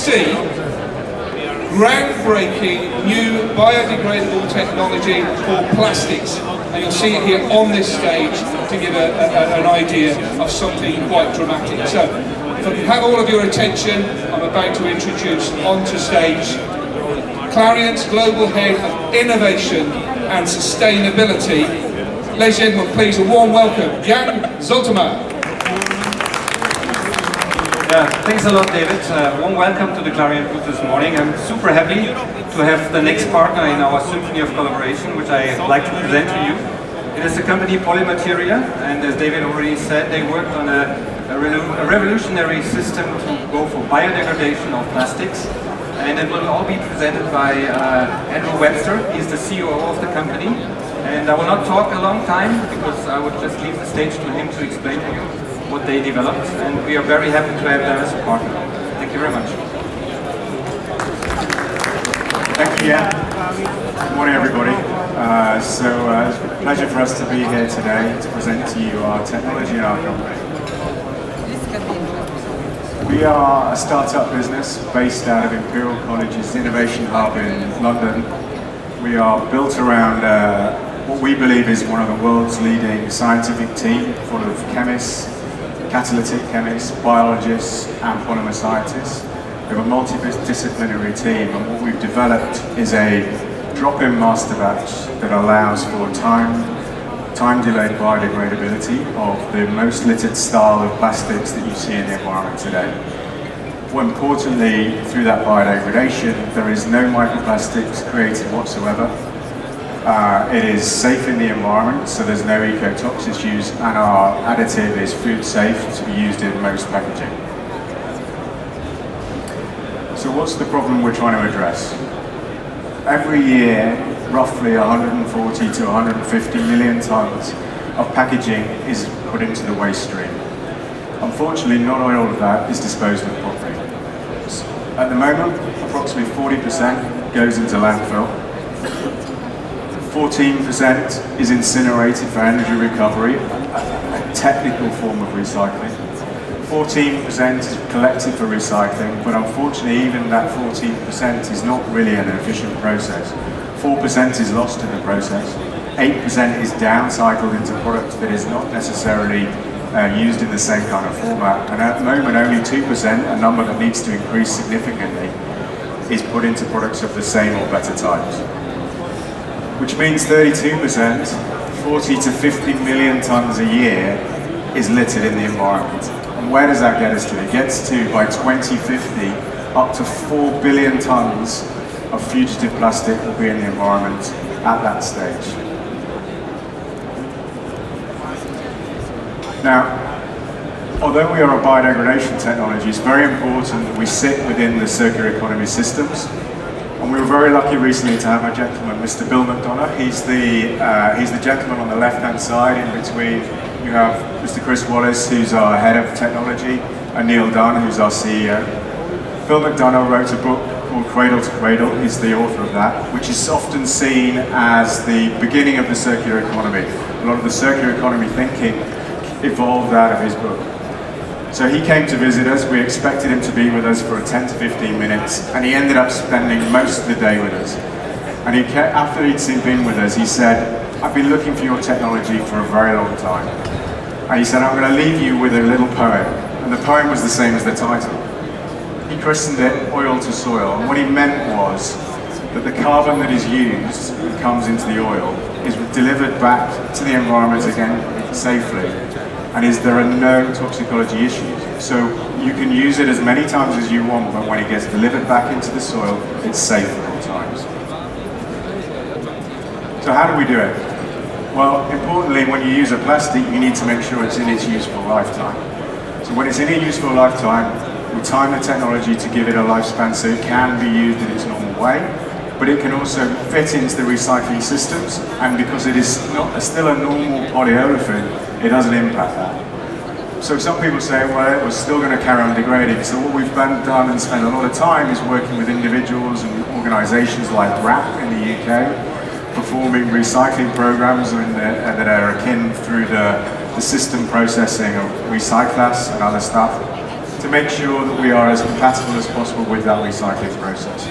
see groundbreaking new biodegradable technology for plastics. And you'll see it here on this stage to give an idea of something quite dramatic. So, if I can have all of your attention, I'm about to introduce onto stage Clariant's Global Head of Innovation and Sustainability. Ladies and gentlemen, please a warm welcome, Jan Zoltema. Yeah, thanks a lot, David. Warm welcome to the Clariant booth this morning. I'm super happy to have the next partner in our symphony of collaboration, which I'd like to present to you. It is the company Polymateria, and as David already said, they worked on a revolutionary system to go for biodegradation of plastics. And it will all be presented by Andrew Webster. He's the CEO of the company. And I will not talk a long time because I would just leave the stage to him to explain to you what they developed, and we are very happy to have them as a partner. Thank you very much. Thank you, Jan. Good morning, everybody. It's a pleasure for us to be here today to present to you our technology and our company. We are a startup business based out of Imperial College's Innovation Hub in London. We are built around what we believe is one of the world's leading scientific team, full of chemists, catalytic chemists, biologists, and polymer scientists. We have a multidisciplinary team, and what we've developed is a drop-in master batch that allows for time-delayed biodegradability of the most littered style of plastics that you see in the environment today. More importantly, through that biodegradation, there is no microplastics created whatsoever. It is safe in the environment, so there's no ecotox issues, and our additive is food safe to be used in most packaging. So what's the problem we're trying to address? Every year, roughly 140 to 150 million tons of packaging is put into the waste stream. Unfortunately, not all of that is disposed of properly. At the moment, approximately 40% goes into landfill. 14% is incinerated for energy recovery, a technical form of recycling. 14% is collected for recycling, but unfortunately even that 14% is not really an efficient process. 4% is lost in the process. 8% is downcycled into product that is not necessarily used in the same kind of format. And at the moment only 2%, a number that needs to increase significantly, is put into products of the same or better types. Which means 32%, 40 to 50 million tons a year, is littered in the environment. And where does that get us to? It gets to, by 2050, up to 4 billion tons of fugitive plastic will be in the environment at that stage. Now, although we are a biodegradation technology, it's very important that we sit within the circular economy systems. And we were very lucky recently to have a gentleman, Mr. Bill McDonough. He's the gentleman on the left-hand side. In between, you have Mr. Chris Wallace, who's our head of technology, and Neil Dunn, who's our CEO. Bill McDonough wrote a book called Cradle to Cradle. He's the author of that, which is often seen as the beginning of the circular economy. A lot of the circular economy thinking evolved out of his book. So he came to visit us. We expected him to be with us for 10 to 15 minutes, and he ended up spending most of the day with us. And after he'd been with us, he said, "I've been looking for your technology for a very long time." And he said, "I'm going to leave you with a little poem." And the poem was the same as the title. He christened it Oil to Soil. And what he meant was that the carbon that is used and comes into the oil is delivered back to the environment again safely. And there are no toxicology issues. So you can use it as many times as you want, but when it gets delivered back into the soil, it's safe at all times. So how do we do it? Well, importantly, when you use a plastic, you need to make sure it's in its useful lifetime. So when it's in a useful lifetime, we time the technology to give it a lifespan so it can be used in its normal way, but it can also fit into the recycling systems, and because it is still a normal polyolefin, it doesn't impact that. So some people say, well, it was still going to carry on degrading. So what we've done and spent a lot of time is working with individuals and organisations like RAP in the UK, performing recycling programs that are akin through the system processing of Recyclas and other stuff. to make sure that we are as compatible as possible with that recycling process.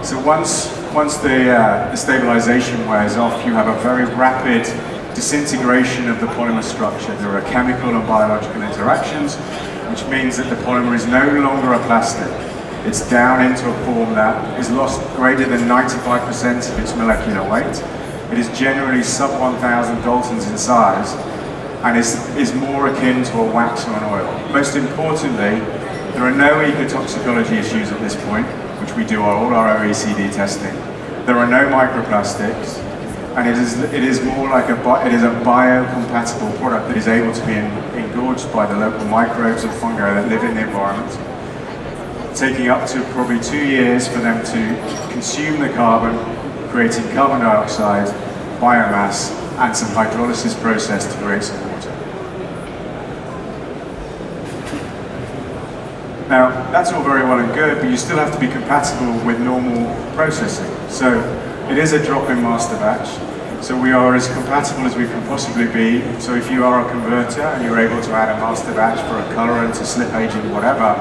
So once the stabilization wears off, you have a very rapid disintegration of the polymer structure. There are chemical and biological interactions, which means that the polymer is no longer a plastic. It's down into a form that is lost greater than 95% of its molecular weight. It is generally sub 1,000 Daltons in size and is more akin to a wax or an oil. Most importantly, there are no ecotoxicology issues at this point, which we do all our OECD testing. There are no microplastics, and it is more like a biocompatible product that is able to be engorged by the local microbes and fungi that live in the environment, taking up to probably 2 years for them to consume the carbon, creating carbon dioxide, biomass, and some hydrolysis process to create some water. Now, that's all very well and good, but you still have to be compatible with normal processing. So it is a drop-in master batch. So we are as compatible as we can possibly be. So if you are a converter and you're able to add a master batch for a colorant, a slip agent, whatever,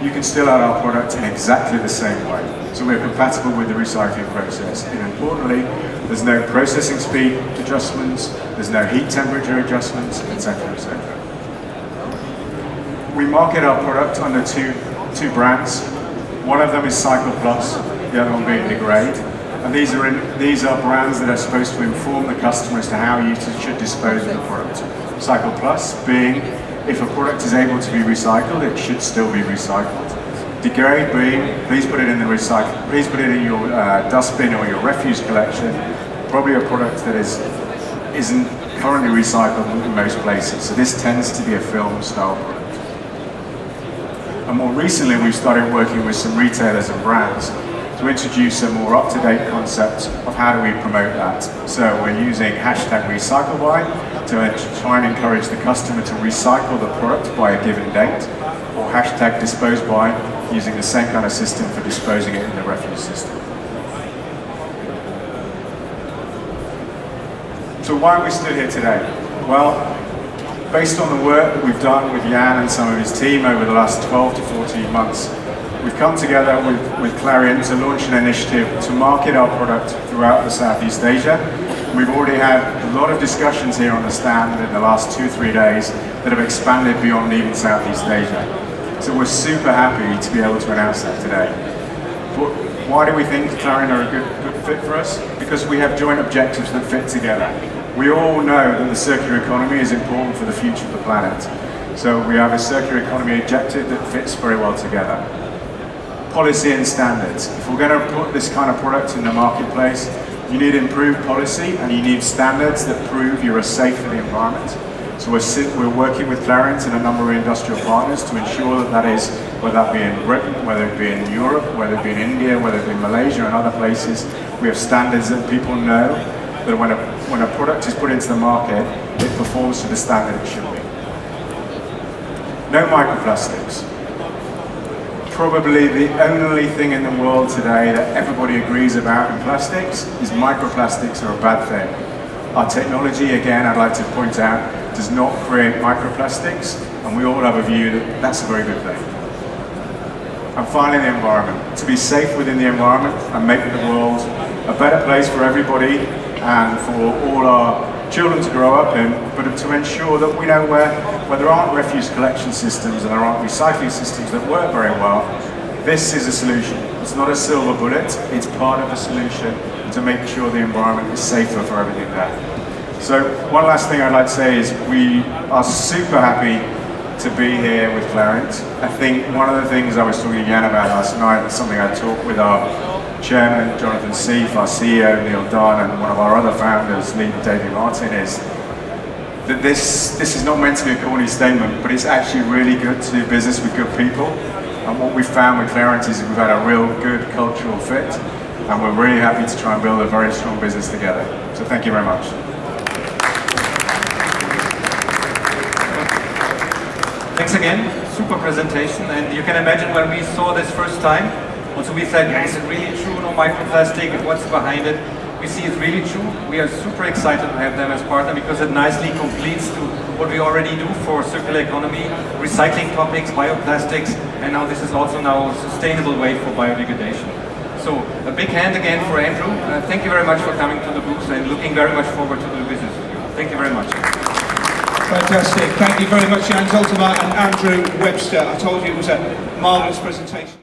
you can still add our product in exactly the same way. So we're compatible with the recycling process. And importantly, there's no processing speed adjustments, there's no heat temperature adjustments, etc., etc. We market our product under two brands. One of them is Cycle Plus, the other one being Degrade. And these are brands that are supposed to inform the customer as to how you should dispose of the product. Cycle Plus being, if a product is able to be recycled, it should still be recycled. Degrade being, please put it in in your dustbin or your refuse collection. Probably a product that isn't currently recycled in most places. So this tends to be a film style product. And more recently, we've started working with some retailers and brands to introduce a more up-to-date concept of how do we promote that. So we're using #RecycleBy to try and encourage the customer to recycle the product by a given date, or #DisposeBy, using the same kind of system for disposing it in the refuse system. So why are we stood here today? Well, based on the work that we've done with Jan and some of his team over the last 12 to 14 months, we've come together with Clariant to launch an initiative to market our product throughout the Southeast Asia. We've already had a lot of discussions here on the stand in the last 2-3 days that have expanded beyond even Southeast Asia. So we're super happy to be able to announce that today. But why do we think Clariant are a good fit for us? Because we have joint objectives that fit together. We all know that the circular economy is important for the future of the planet. So we have a circular economy objective that fits very well together. Policy and standards. If we're going to put this kind of product in the marketplace, you need improved policy and you need standards that prove you're safe for the environment. So we're working with Clariant and a number of industrial partners to ensure that is, whether that be in Britain, whether it be in Europe, whether it be in India, whether it be in Malaysia and other places, we have standards that people know that when a product is put into the market, it performs to the standard it should be. No microplastics. Probably the only thing in the world today that everybody agrees about in plastics is microplastics are a bad thing. Our technology, again, I'd like to point out, does not create microplastics, and we all have a view that that's a very good thing. And finally, the environment. To be safe within the environment and make the world a better place for everybody and for all our children to grow up in, but to ensure that we know where there aren't refuse collection systems and there aren't recycling systems that work very well, this is a solution. It's not a silver bullet, it's part of a solution to make sure the environment is safer for everything there. So one last thing I'd like to say is we are super happy to be here with Clariant. I think one of the things I was talking to Jan about last night, something I talked with our Chairman, Jonathan Seif, our CEO, Neil Dunn, and one of our other founders, David Martin, is that this is not meant to be a corny statement, but it's actually really good to do business with good people. And what we've found with Clariant is we've had a real good cultural fit, and we're really happy to try and build a very strong business together. So thank you very much. Thanks again, super presentation, and you can imagine when we saw this first time, also we said, yeah, is it really true, no microplastic, and what's behind it? we see it's really true. We are super excited to have them as partner because it nicely completes to what we already do for circular economy, recycling topics, bioplastics, and now this is also now a sustainable way for biodegradation. So a big hand again for Andrew. Thank you very much for coming to the booth and looking very much forward to the business with you. Thank you very much. Fantastic. Thank you very much, Jan Zoltema and Andrew Webster. I told you it was a marvellous presentation.